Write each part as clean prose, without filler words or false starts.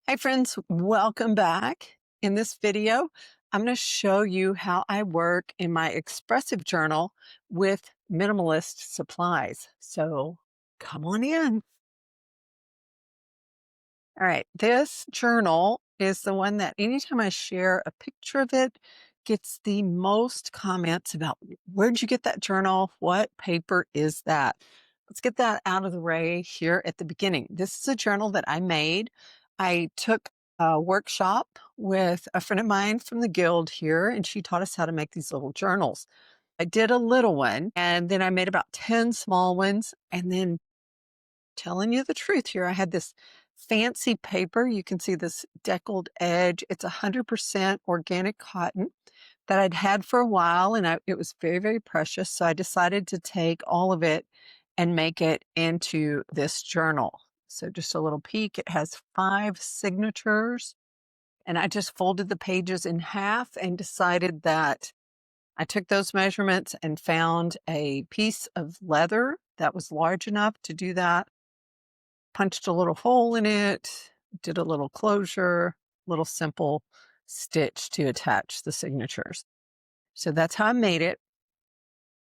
Hi friends, welcome back. In this video, I'm going to show you how I work in my expressive journal with minimalist supplies. So come on in. All right, this journal is the one that anytime I share a picture of it, gets the most comments about where'd you get that journal? What paper is that? Let's get that out of the way here at the beginning. This is a journal that I made. I took a workshop with a friend of mine from the guild here, and she taught us how to make these little journals. I did a little one, and then I made about 10 small ones, and then telling you the truth here, I had this fancy paper. You can see this deckled edge. It's 100% organic cotton that I'd had for a while, and it was very, very precious. So I decided to take all of it and make it into this journal. So just a little peek. It has 5 signatures, and I just folded the pages in half and decided that I took those measurements and found a piece of leather that was large enough to do that, punched a little hole in it, did a little closure, little simple stitch to attach the signatures. So that's how I made it.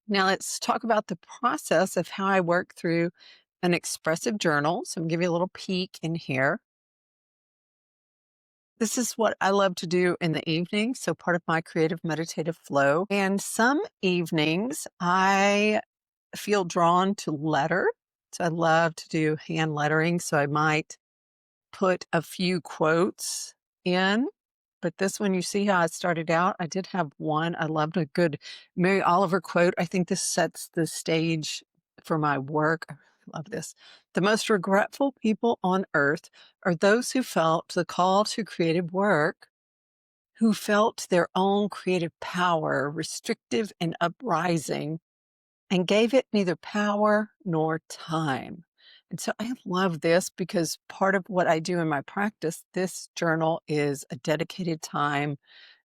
Now let's talk about the process of how I work through an expressive journal. So I'm gonna give you a little peek in here. This is what I love to do in the evening, so part of my creative meditative flow. And some evenings I feel drawn to letter. So I love to do hand lettering. So I might put a few quotes in, but this one, you see how I started out? I did have one. I loved a good Mary Oliver quote. I think this sets the stage for my work. I love this. The most regretful people on earth are those who felt the call to creative work, who felt their own creative power restrictive and uprising, and gave it neither power nor time. And so I love this because part of what I do in my practice, this journal is a dedicated time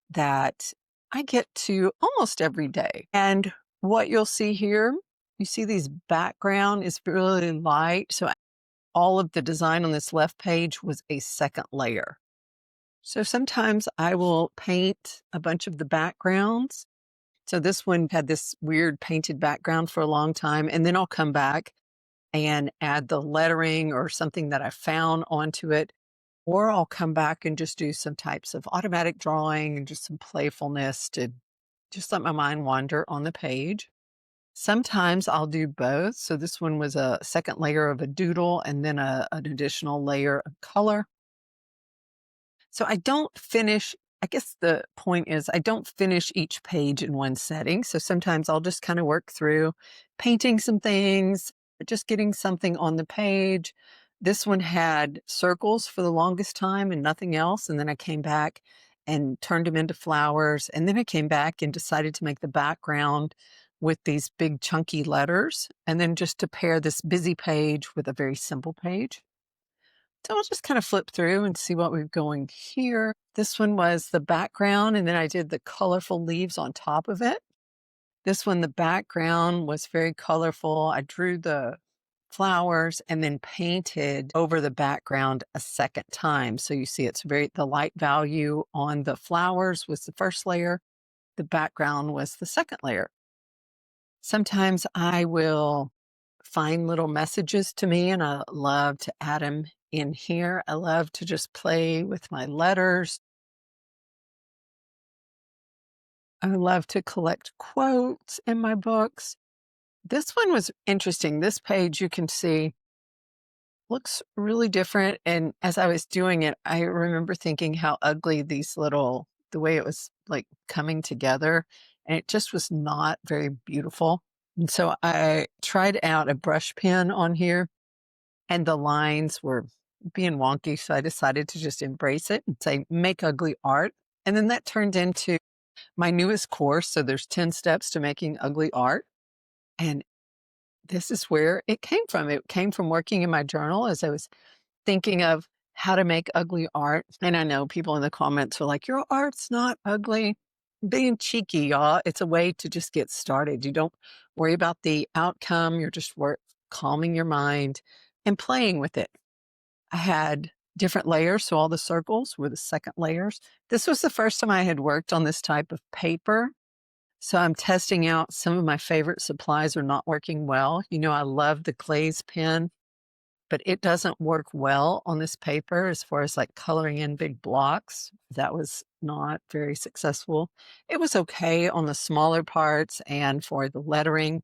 that I get to almost every day. And what you'll see here, you see these background is really light. So all of the design on this left page was a second layer. So sometimes I will paint a bunch of the backgrounds. So this one had this weird painted background for a long time, and then I'll come back and add the lettering or something that I found onto it, or I'll come back and just do some types of automatic drawing and just some playfulness to just let my mind wander on the page. Sometimes I'll do both. So this one was a second layer of a doodle and then an additional layer of color. So I don't finish, I guess the point is I don't finish each page in one setting. So sometimes I'll just kind of work through painting some things, just getting something on the page. This one had circles for the longest time and nothing else. And then I came back and turned them into flowers. And then I came back and decided to make the background with these big chunky letters. And then just to pair this busy page with a very simple page. So I'll just kind of flip through and see what we're going here. This one was the background, and then I did the colorful leaves on top of it. This one, the background was very colorful. I drew the flowers and then painted over the background a second time. So you see the light value on the flowers was the first layer. The background was the second layer. Sometimes I will find little messages to me and I love to add them in here. I love to just play with my letters. I love to collect quotes in my books. This one was interesting. This page you can see looks really different. And as I was doing it, I remember thinking how ugly the way it was like coming together. And it just was not very beautiful. And so I tried out a brush pen on here and the lines were being wonky. So I decided to just embrace it and say, make ugly art. And then that turned into my newest course. So there's 10 steps to making ugly art. And this is where it came from. It came from working in my journal as I was thinking of how to make ugly art. And I know people in the comments are like, your art's not ugly. Being cheeky, y'all. It's a way to just get started. You don't worry about the outcome. You're just calming your mind and playing with it. I had different layers. So all the circles were the second layers. This was the first time I had worked on this type of paper. So I'm testing out some of my favorite supplies are not working well. I love the glaze pen, but it doesn't work well on this paper as far as like coloring in big blocks. That was not very successful. It was okay on the smaller parts, and for the lettering,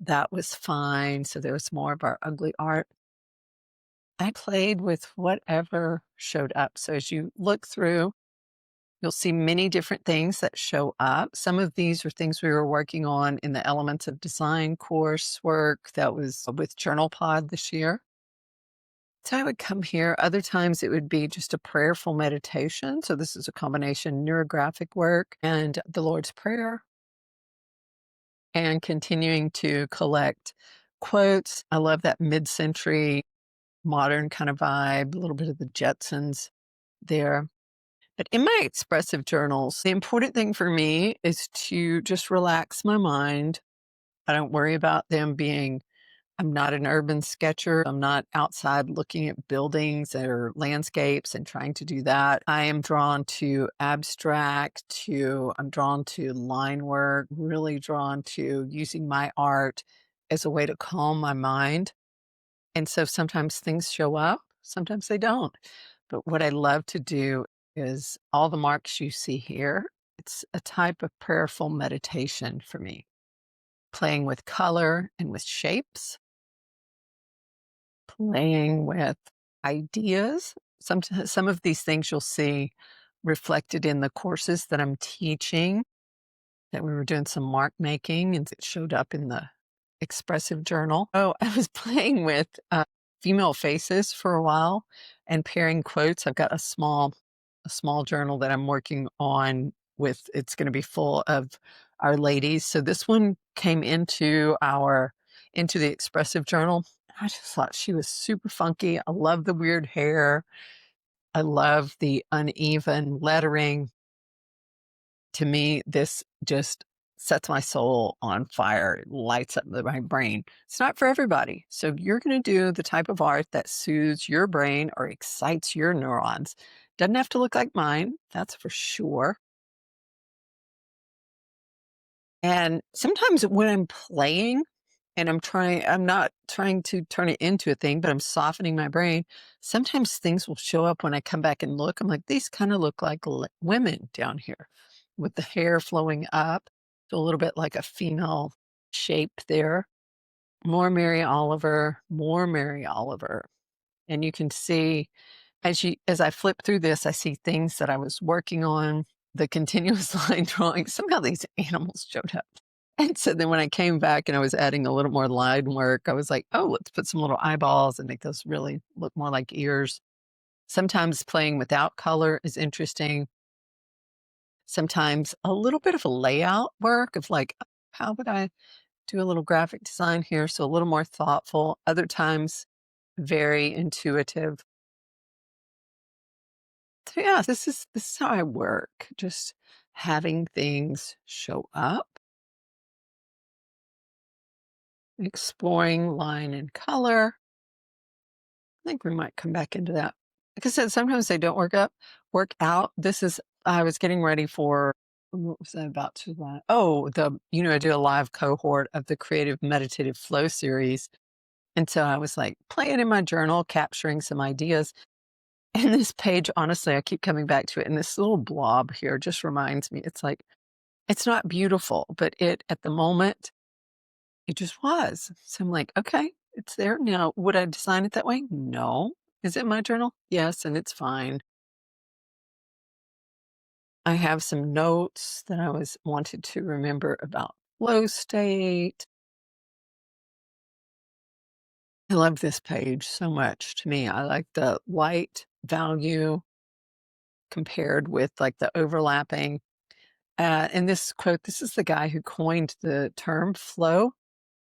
that was fine. So there was more of our ugly art. I played with whatever showed up. So as you look through, you'll see many different things that show up. Some of these are things we were working on in the Elements of Design coursework that was with Journal Pod this year. So I would come here. Other times it would be just a prayerful meditation. So this is a combination neurographic work and the Lord's Prayer, and continuing to collect quotes. I love that mid-century modern kind of vibe, a little bit of the Jetsons there. But in my expressive journals, the important thing for me is to just relax my mind. I don't worry about them being, I'm not an urban sketcher. I'm not outside looking at buildings or landscapes and trying to do that. I am drawn to abstract, I'm drawn to line work, really drawn to using my art as a way to calm my mind. And so sometimes things show up, sometimes they don't. But what I love to do is all the marks you see here, it's a type of prayerful meditation for me, playing with color and with shapes, playing with ideas. Some of these things you'll see reflected in the courses that I'm teaching, that we were doing some mark making, and it showed up in the expressive journal. Oh, I was playing with female faces for a while and pairing quotes. I've got a small journal that I'm working on with. It's going to be full of our ladies. So this one came into the expressive journal. I just thought she was super funky. I love the weird hair. I love the uneven lettering. To me, this just sets my soul on fire. It lights up my brain. It's not for everybody. So you're going to do the type of art that soothes your brain or excites your neurons. Doesn't have to look like mine, that's for sure. And sometimes when I'm playing and I'm not trying to turn it into a thing, but I'm softening my brain. Sometimes things will show up when I come back and look. I'm like, these kind of look like women down here with the hair flowing up. So a little bit like a female shape there. More Mary Oliver, more Mary Oliver. And you can see as I flip through this, I see things that I was working on, the continuous line drawing. Somehow these animals showed up. And so then when I came back and I was adding a little more line work, I was like, oh, let's put some little eyeballs and make those really look more like ears. Sometimes playing without color is interesting. Sometimes a little bit of a layout work of like, how would I do a little graphic design here? So a little more thoughtful. Other times, very intuitive. So yeah, this is how I work. Just having things show up, exploring line and color. I think we might come back into that. Like I said, sometimes they don't work out. I was getting ready for, what was I about to, I do a live cohort of the Creative Meditative Flow series. And so I was like playing in my journal, capturing some ideas. And this page, honestly, I keep coming back to it. And this little blob here just reminds me, it's like, it's not beautiful, but at the moment, it just was. So I'm like, okay, it's there. Now, would I design it that way? No. Is it my journal? Yes, and it's fine. I have some notes that I wanted to remember about flow state. I love this page so much. To me, I like the light value compared with like the overlapping. In this quote, this is the guy who coined the term flow.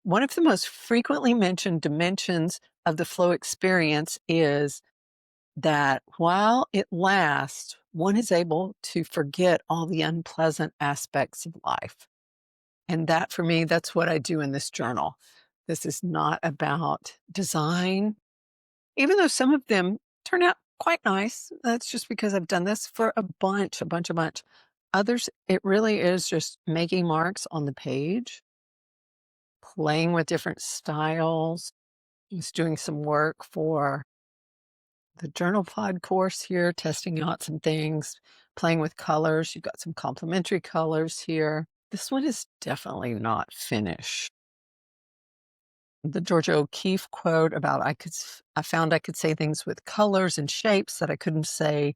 One of the most frequently mentioned dimensions of the flow experience is that while it lasts, one is able to forget all the unpleasant aspects of life. And that, for me, that's what I do in this journal. This is not about design, even though some of them turn out quite nice. That's just because I've done this for a bunch. Others, it really is just making marks on the page, playing with different styles, just doing some work for the journal pod course here, testing out some things, playing with colors. You've got some complementary colors here. This one is definitely not finished. The Georgia O'Keeffe quote about I found I could say things with colors and shapes that I couldn't say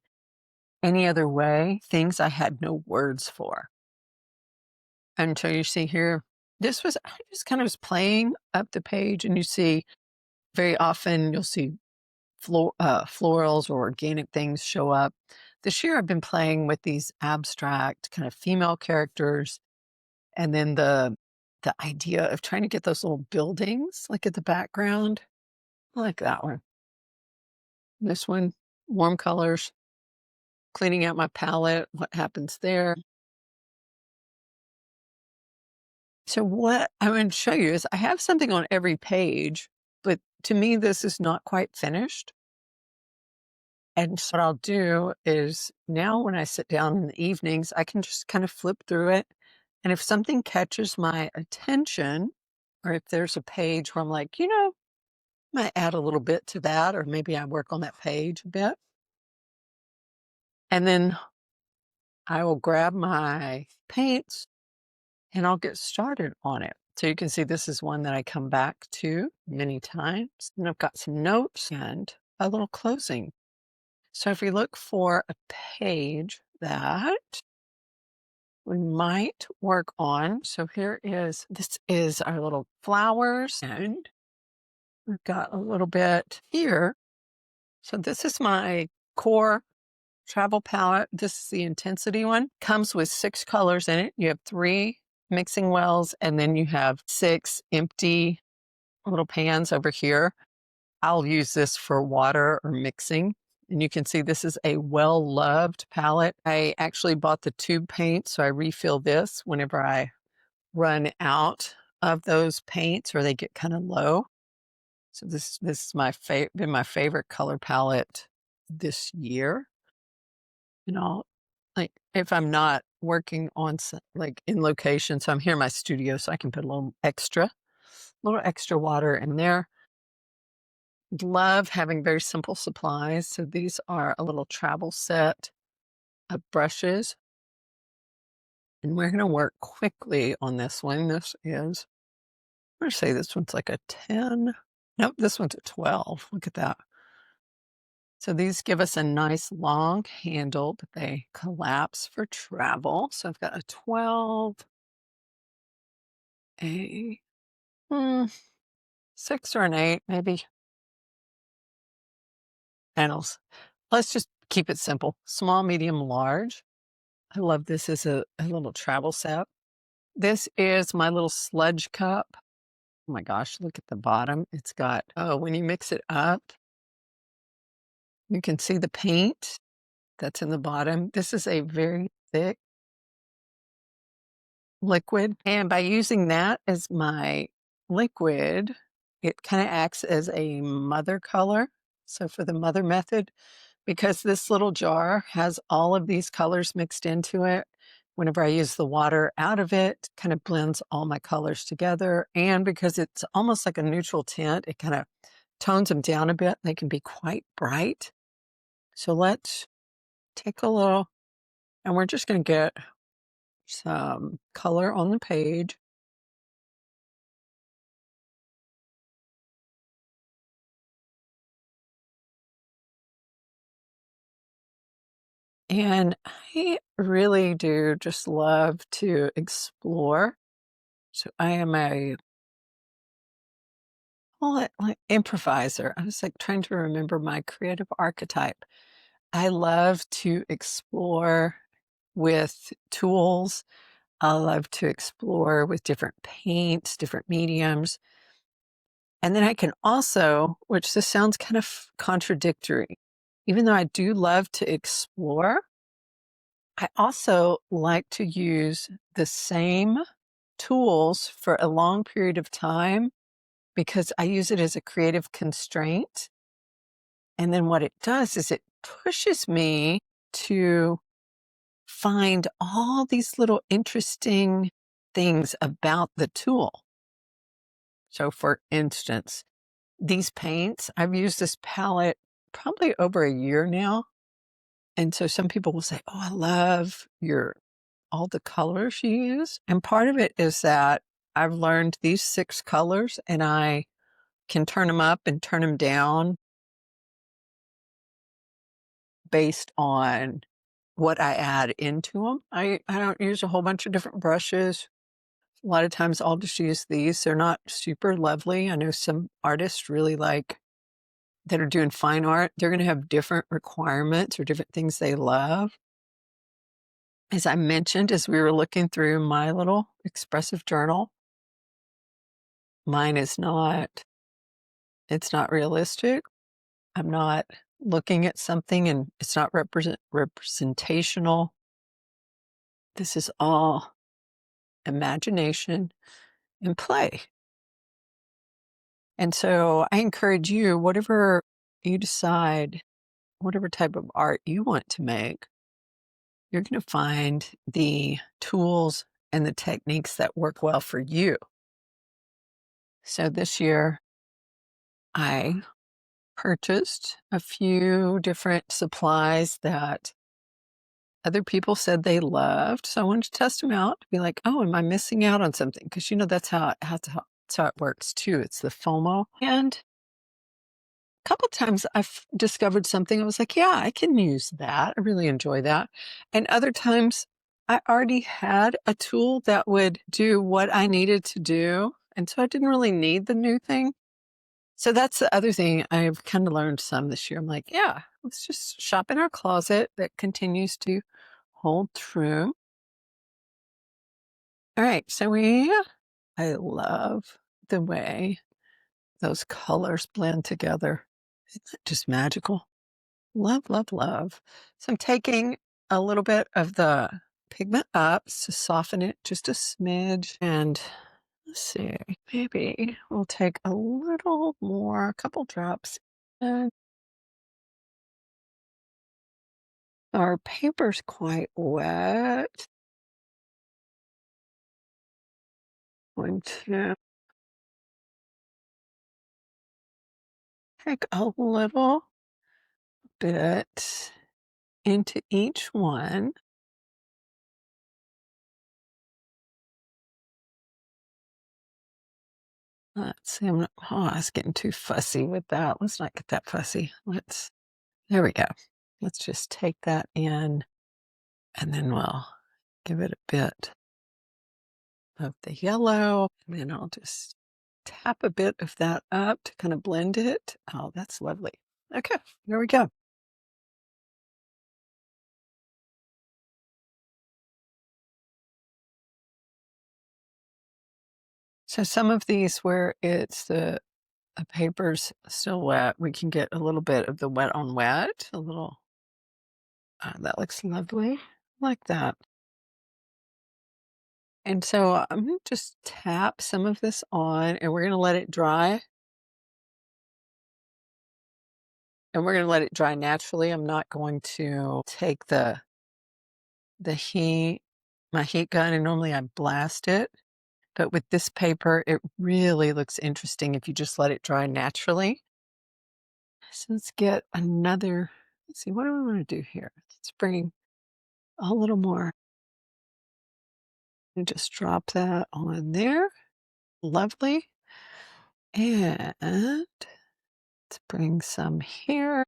any other way, things I had no words for. And so you see here, I just kind of was playing up the page, and you see very often you'll see florals or organic things show up. This year I've been playing with these abstract kind of female characters, and then the idea of trying to get those little buildings like at the background. I like that one. This one, warm colors, cleaning out my palette, what happens there. So what I'm going to show you is I have something on every page, but to me, this is not quite finished. And so what I'll do is now when I sit down in the evenings, I can just kind of flip through it. And if something catches my attention, or if there's a page where I'm like, might add a little bit to that, or maybe I work on that page a bit. And then I will grab my paints and I'll get started on it. So you can see this is one that I come back to many times. And I've got some notes and a little closing. So if we look for a page that we might work on. So this is our little flowers, and we've got a little bit here. So this is my core travel palette. This is the intensity one. Comes with 6 colors in it. You have 3 mixing wells, and then you have 6 empty little pans over here. I'll use this for water or mixing. And you can see this is a well-loved palette. I actually bought the tube paint, so I refill this whenever I run out of those paints or they get kind of low. So this is been my favorite color palette this year. Like if I'm not working on like in location, so I'm here in my studio, so I can put a little extra water in there. Love having very simple supplies. So these are a little travel set of brushes. And we're going to work quickly on this one. I'm going to say this one's like a 10. Nope, this one's a 12. Look at that. So these give us a nice long handle, but they collapse for travel. So I've got a 12, a 6 or an 8, maybe. Panels. Let's just keep it simple. Small, medium, large. I love this as a little travel set. This is my little sludge cup. Oh my gosh, look at the bottom. It's got, when you mix it up, you can see the paint that's in the bottom. This is a very thick liquid. And by using that as my liquid, it kind of acts as a mother color. So for the mother method, because this little jar has all of these colors mixed into it, whenever I use the water out of it, kind of blends all my colors together. And because it's almost like a neutral tint, it kind of tones them down a bit. They can be quite bright. So let's take a little, and we're just going to get some color on the page. And I really do just love to explore. So I am call it like improviser. I was like trying to remember my creative archetype. I love to explore with tools. I love to explore with different paints, different mediums. And then I can also, which this sounds kind of contradictory, even though I do love to explore, I also like to use the same tools for a long period of time because I use it as a creative constraint. And then what it does is it pushes me to find all these little interesting things about the tool. So, for instance, these paints, I've used this palette probably over a year now. And so some people will say, "Oh, I love your all the colors you use." And part of it is that I've learned these 6 colors and I can turn them up and turn them down based on what I add into them. I don't use a whole bunch of different brushes. A lot of times I'll just use these. They're not super lovely. I know some artists really like that are doing fine art, they're gonna have different requirements or different things they love. As I mentioned, as we were looking through my little expressive journal, mine is not it's not realistic. I'm not looking at something and it's not representational. This is all imagination and play. And so I encourage you, whatever you decide, whatever type of art you want to make, you're going to find the tools and the techniques that work well for you. So this year, I purchased a few different supplies that other people said they loved. So I wanted to test them out to be like, oh, am I missing out on something? Because, that's how it works too. It's the FOMO. And a couple times I've discovered something. I was like, yeah, I can use that. I really enjoy that. And other times I already had a tool that would do what I needed to do. And so I didn't really need the new thing. So that's the other thing I've kind of learned some this year. I'm like, yeah, let's just shop in our closet that continues to hold true. All right. I love the way those colors blend together. Isn't that just magical? Love, love, love. So I'm taking a little bit of the pigment up to soften it just a smidge. And let's see, maybe we'll take a little more, a couple drops. And our paper's quite wet. Going to take a little bit into each one. Let's see, I was getting too fussy with that. Let's not get that fussy. There we go. Let's just take that in and then we'll give it a bit of the yellow. And then I'll just tap a bit of that up to kind of blend it. Oh, that's lovely. Okay, there we go. So some of these where it's the paper's still wet, we can get a little bit of the wet on wet, a little, that looks lovely, like that. And so I'm gonna just tap some of this on and we're gonna let it dry. And we're gonna let it dry naturally. I'm not going to take the heat, my heat gun, and normally I blast it. But with this paper, it really looks interesting if you just let it dry naturally. So let's get let's see, what do we want to do here? Let's bring a little more and just drop that on there. Lovely. And let's bring some here.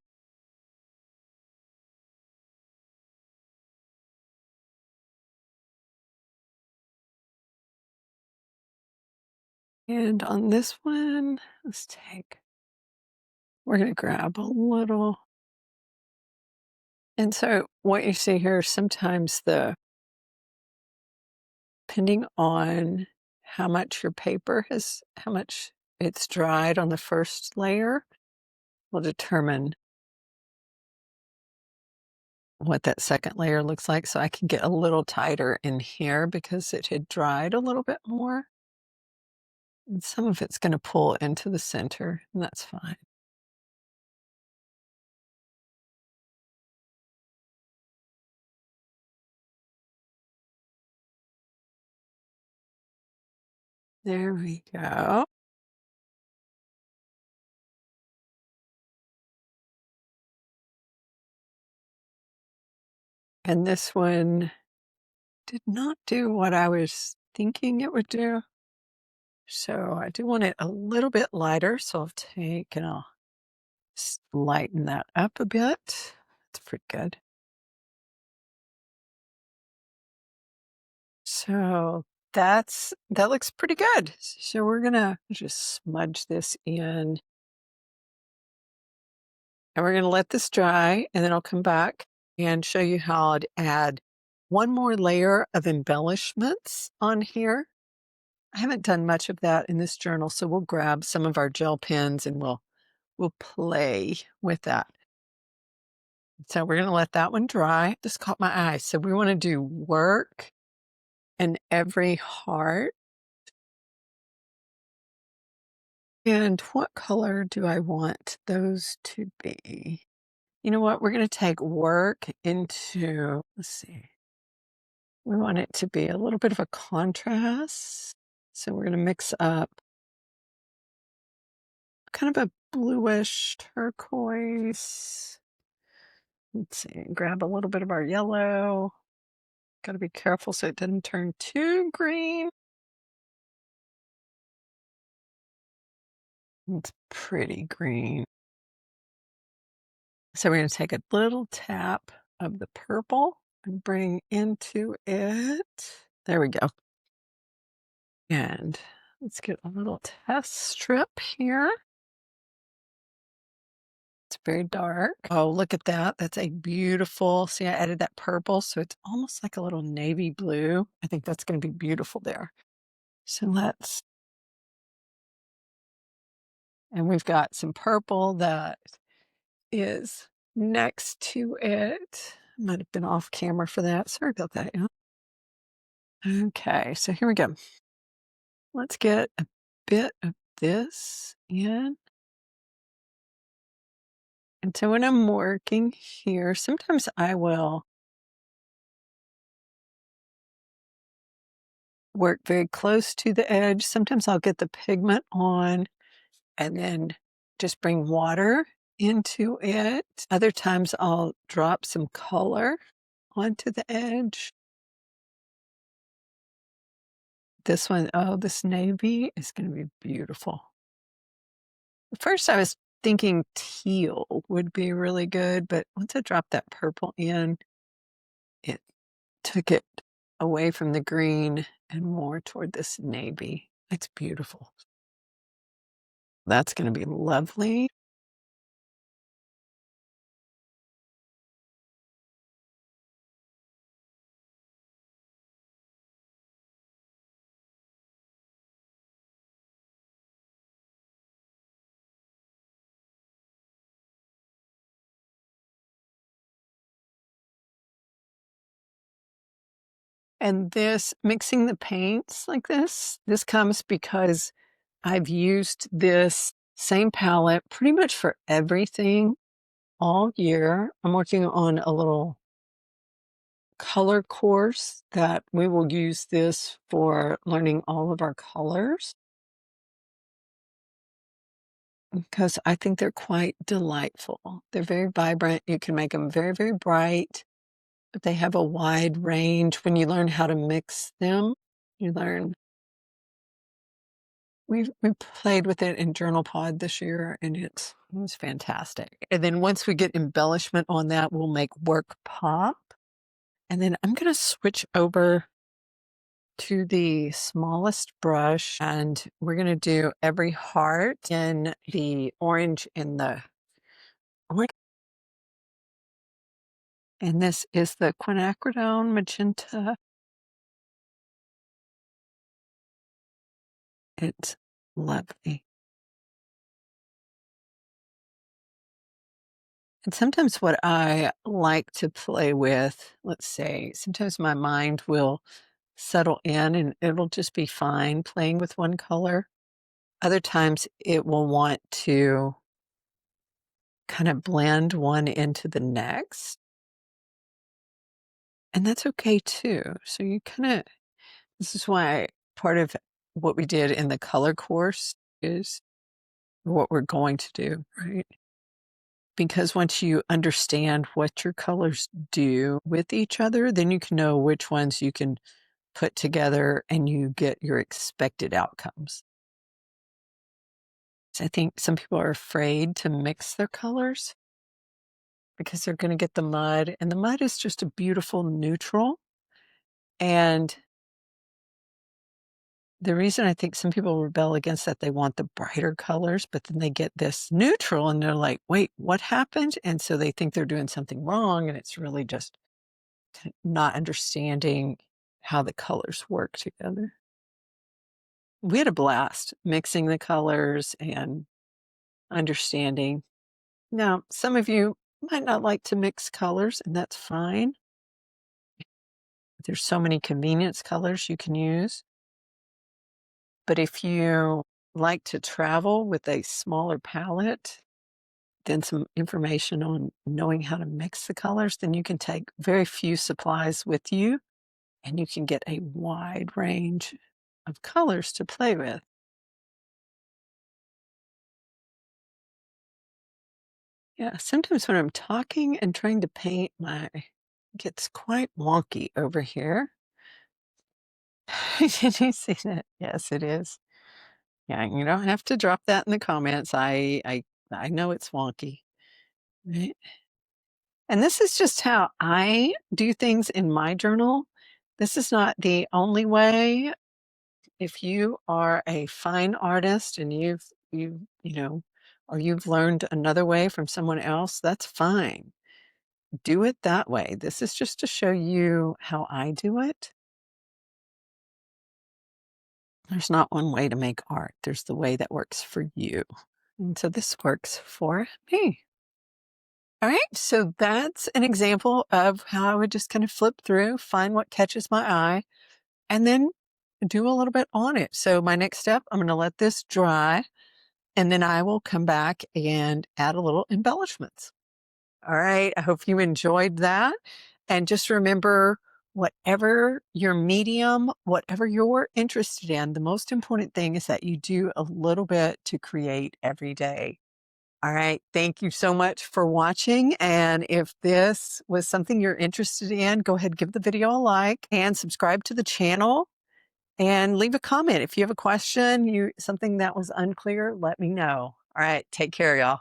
And on this one, we're going to grab a little. And so what you see here, sometimes depending on how much it's dried on the first layer, will determine what that second layer looks like. So I can get a little tighter in here because it had dried a little bit more. And some of it's going to pull into the center, and that's fine. There we go. And this one did not do what I was thinking it would do. So I do want it a little bit lighter. So I'll take and I'll lighten that up a bit. That's pretty good. So that looks pretty good. So we're gonna just smudge this in and we're gonna let this dry and then I'll come back and show you how I'd add one more layer of embellishments on here. I haven't done much of that in this journal, so we'll grab some of our gel pens and we'll play with that. So we're gonna let that one dry. This caught my eye. So we want to do work and every heart. And what color do I want those to be? You know what? We're going to take work into, let's see, we want it to be a little bit of a contrast. So we're going to mix up kind of a bluish turquoise. Let's see, grab a little bit of our yellow. Got to be careful so it doesn't turn too green. It's pretty green. So we're going to take a little tap of the purple and bring into it. There we go. And let's get a little test strip here. It's very dark. Oh, look at that. That's a beautiful, see, I added that purple, so it's almost like a little navy blue. I think that's going to be beautiful there. So and we've got some purple that is next to it. Might have been off camera for that. Sorry about that. Yeah. Okay, so here we go. Let's get a bit of this in. And so when I'm working here, sometimes I will work very close to the edge. Sometimes I'll get the pigment on and then just bring water into it. Other times I'll drop some color onto the edge. This one, oh, this navy is going to be beautiful. At first I was thinking teal would be really good, but once I dropped that purple in, it took it away from the green and more toward this navy. It's beautiful. That's going to be lovely. And this, mixing the paints like this comes because I've used this same palette pretty much for everything all year. I'm working on a little color course that we will use this for learning all of our colors because I think they're quite delightful. They're very vibrant. You can make them very, very bright, but they have a wide range. When you learn how to mix them, you learn. We played with it in Journal Pod this year, and it was fantastic. And then once we get embellishment on that, we'll make work pop. And then I'm going to switch over to the smallest brush, and we're going to do every heart in the orange in the orange. And this is the quinacridone magenta. It's lovely. And sometimes what I like to play with, let's say, sometimes my mind will settle in and it'll just be fine playing with one color. Other times it will want to kind of blend one into the next. And that's okay too. So you kind of, this is why part of what we did in the color course is what we're going to do, right? Because once you understand what your colors do with each other, then you can know which ones you can put together and you get your expected outcomes. So I think some people are afraid to mix their colors because they're going to get the mud, and the mud is just a beautiful neutral. And the reason I think some people rebel against that, they want the brighter colors, but then they get this neutral and they're like, wait, what happened? And so they think they're doing something wrong, and it's really just not understanding how the colors work together. We had a blast mixing the colors and understanding. Now, some of you might not like to mix colors, and that's fine. There's so many convenience colors you can use. But if you like to travel with a smaller palette, then some information on knowing how to mix the colors, then you can take very few supplies with you and you can get a wide range of colors to play with. Yeah, sometimes when I'm talking and trying to paint, my it gets quite wonky over here. Did you see that? Yes, it is. Yeah, you don't have to drop that in the comments. I know it's wonky. Right? And this is just how I do things in my journal. This is not the only way. If you are a fine artist and you know, or you've learned another way from someone else, that's fine. Do it that way. This is just to show you how I do it. There's not one way to make art. There's the way that works for you. And so this works for me. All right, so that's an example of how I would just kind of flip through, find what catches my eye, and then do a little bit on it. So my next step, I'm going to let this dry, and then I will come back and add a little embellishments. All right, I hope you enjoyed that. And just remember, whatever your medium, whatever you're interested in, the most important thing is that you do a little bit to create every day. All right. Thank you so much for watching. And if this was something you're interested in, go ahead, give the video a like and subscribe to the channel and leave a comment. If you have a question, something that was unclear, let me know. All right. Take care, y'all.